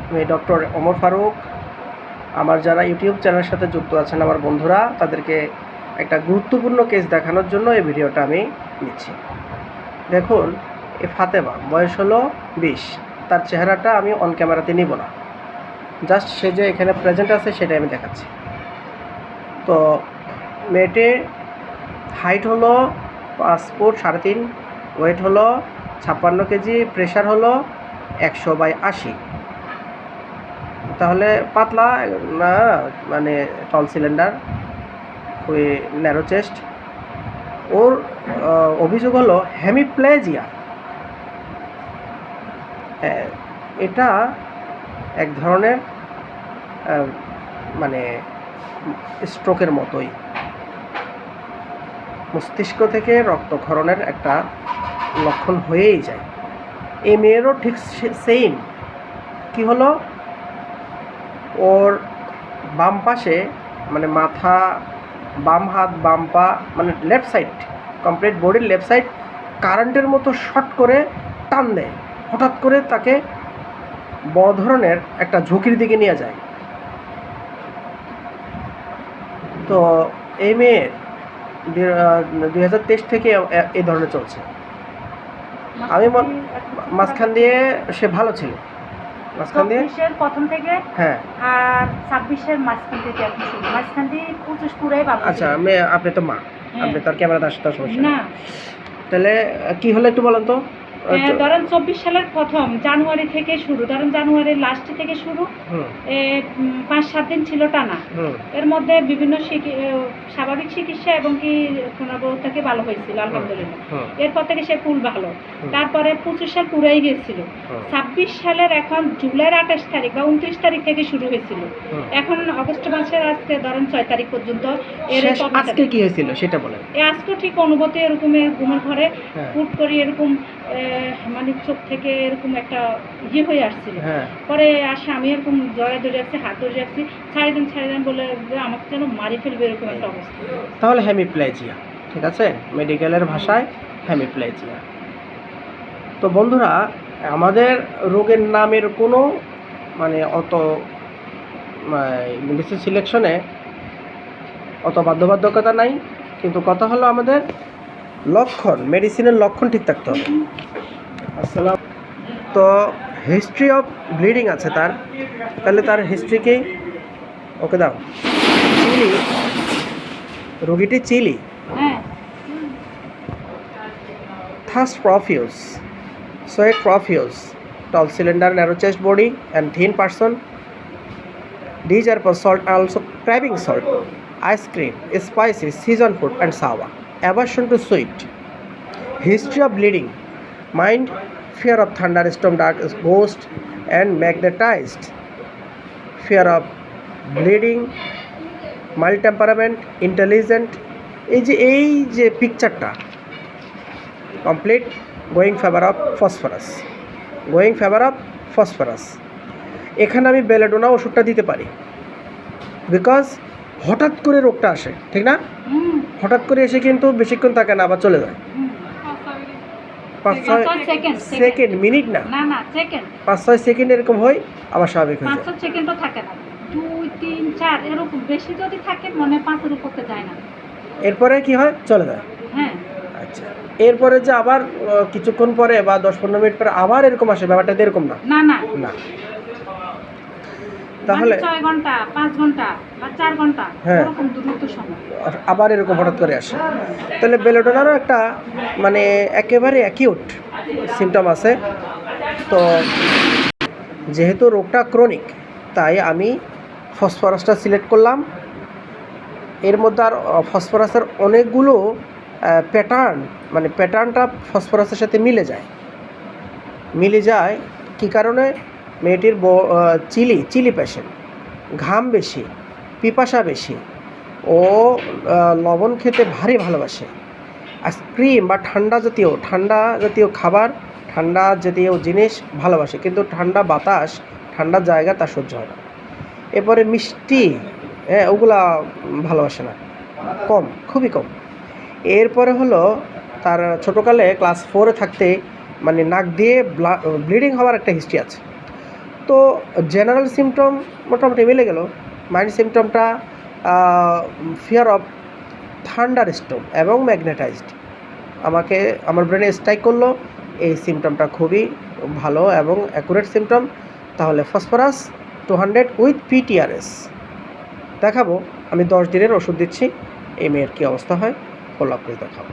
আমি ডক্টর ওমর ফারুক। আমার যারা ইউটিউব চ্যানেলের সাথে যুক্ত আছেন আমার বন্ধুরা, তাদেরকে একটা গুরুত্বপূর্ণ কেস দেখানোর জন্য এই ভিডিওটা আমি নিচ্ছি। দেখুন, এই ফাতেমা বয়স হলো 20। তার চেহারাটা আমি অন ক্যামেরাতে নিব না, জাস্ট সে যে এখানে প্রেজেন্ট আছে সেটাই আমি দেখাচ্ছি। তো মেয়েটির হাইট হলো 5 ফুট 3.5, ওয়েট হলো 56 কেজি, প্রেশার হলো 100/80। তাহলে পাতলা না, মানে টল সিলিন্ডার, খুবই ন্যারো চেস্ট। ওর অভিযোগ হলো হেমিপ্লেজিয়া। এটা এক ধরনের মানে স্ট্রোকের মতোই, মস্তিষ্ক থেকে রক্তক্ষরণের একটা লক্ষণ হয়েই যায়। এই মেয়েরও ঠিক সেম। কি হলো, ওর বাম পাশে মানে মাথা, বাম হাত, বাম পা, মানে লেফট সাইড, কমপ্লিট বডির লেফট সাইড কারেন্টের মতো শর্ট করে টান দেয়। হঠাৎ করে তাকে বড় ধরনের একটা ঝুঁকির দিকে নিয়ে যায়। তো এই মেয়ের 2023 থেকে এই ধরনের চলছে। আমি মাঝখান দিয়ে সে ভালো ছিল, মাঝখান দিয়ে প্রথম থেকে, হ্যাঁ, আর 26-এর মাঝখান থেকে আপনি শুরু, মাঝখান দিয়ে 25 পুরাই ভালো। আচ্ছা, আপনি তো মা, আপনি তার ক্যামেরাতে আসতে সমস্যা না। তাহলে কি হলো একটু বলেন তো। ধরেন 24 সালের প্রথম জানুয়ারি থেকে শুরু, ধরেন জানুয়ারির লাস্ট থেকে শুরু, 5-7 দিন ছিল টানা। এর মধ্যে বিভিন্ন স্বাভাবিক চিকিৎসা এবং কি থেকে ভালো হয়েছিল আলহামদুলিল্লাহ। এরপর থেকে সে ফুল ভালো। তারপরে 25 সাল পুরাই গিয়েছিল। 26 সালের এখন জুলাইয়ের 28 তারিখ বা 29 তারিখ থেকে শুরু হয়েছিল। এখন অগস্ট মাসের আজকে ধরেন 6 তারিখ পর্যন্ত। আজকে কি হয়েছিল সেটা বলেন। আজকে ঠিক অনুভূতি এরকম, ঘুমের ঘরে ফুট করে এরকম মানে চোখ থেকে এরকম একটা হয়ে আসছিল। পরে আসে, আমি এরকম জড়ায় ধরে রাখছি, হাত ধরে রাখছি, ছাড়ি দেন বলে আমাকে যেন মারি ফেলবে এরকম একটা অবস্থা। তাহলে হেমিপ্লেজিয়া, ঠিক আছে, মেডিকেলের ভাষায় হেমিপ্লেজিয়া। তো বন্ধুরা, আমাদের রোগের নামের কোনো মানে অত মেডিসিন সিলেকশনে অত বাধ্যবাধকতা নাই, কিন্তু কথা হলো আমাদের লক্ষণ, মেডিসিনের লক্ষণ ঠিক থাকতে হবে। আসসালাম। তো হিস্ট্রি অফ ব্লিডিং আছে তার, তাহলে তার হিস্ট্রি কি? ওকে দাও। চিলি, রোগীটি chilly, thirst profuse, sweat profuse, tall cylinder, narrow chest body and thin person. Desire for salt, also craving salt, ice cream, spicy, seasoned food and sour. Aversion to sweet. History of bleeding. Mind, fear of thunderstorm, dark ghost and magnetized. Fear of bleeding, mild temperament, intelligent. এই যে পিকচারটা complete. Going favour of phosphorus, এখানে আমি belladonna ওষুধটা দিতে পারি, because হঠাৎ করে রোগটা আসে, ঠিক না? হঠাৎ করে এসে কিন্তু বেশিক্ষণ থাকে না, আবার চলে যায়। 5-6 সেকেন্ড, মিনিট না, 5-6 সেকেন্ড এরকম হয়, আবার স্বাভাবিক হয়ে যায়। 5 সেকেন্ডও থাকে না, 2-3-4 এরকম, বেশি যদি থাকে মনে 5-এর উপরে যায় না। এরপরে কি হয়? চলে যায়। আচ্ছা, এরপরে যে আবার কিছুক্ষণ পরে বা 10-15 মিনিট পরে আবার এরকম আসে, ব্যাপারটা এরকম না। তাহলে 6 ঘন্টা, 5 ঘন্টা বা 4 ঘন্টা এরকম দ্রুত সময় আবার এরকম হঠাৎ করে আসে। তাহলে বেলেডোনারও একটা মানে একেবারে অ্যাকিউট সিমটম আছে। তো যেহেতু রোগটা ক্রনিক, তাই আমি ফসফরাসটা সিলেক্ট করলাম। এর মধ্যে আর ফসফরাসের অনেকগুলো প্যাটার্ন, মানে প্যাটার্নটা ফসফরাসের সাথে মিলে যায়। কী কারণে? মেয়েটির চিলি পেশেন্ট, ঘাম বেশি, পিপাসা বেশি, ও লবণ খেতে ভারী ভালোবাসে, আইসক্রিম বা ঠান্ডা জাতীয় খাবার, ঠান্ডা জাতীয় জিনিস ভালোবাসে, কিন্তু ঠান্ডা বাতাস, ঠান্ডা জায়গা তার সহ্য হয় না। এরপরে মিষ্টি, ওগুলা ভালোবাসে না, খুবই কম। এরপরে হলো তার ছোটোকালে ক্লাস 4-এ থাকতে মানে নাক দিয়ে ব্লিডিং হওয়ার একটা হিস্ট্রি আছে। তো জেনারেল সিমটম মোটামুটি মিলে গেল। মাইল্ড সিমটমটা ফিয়ার অফ থান্ডার স্টোন এবং ম্যাগনেটাইজড, আমাকে আমার ব্রেনে স্ট্রাইক করলো এই সিমটমটা খুবই ভালো এবং অ্যাকুরেট সিমটম। তাহলে ফসফরাস 200 উইথ PTRS দেখাবো। আমি 10 দিনের ওষুধ দিচ্ছি, এই মেয়ের কী অবস্থা হয় ফলো আপ করে দেখাবো।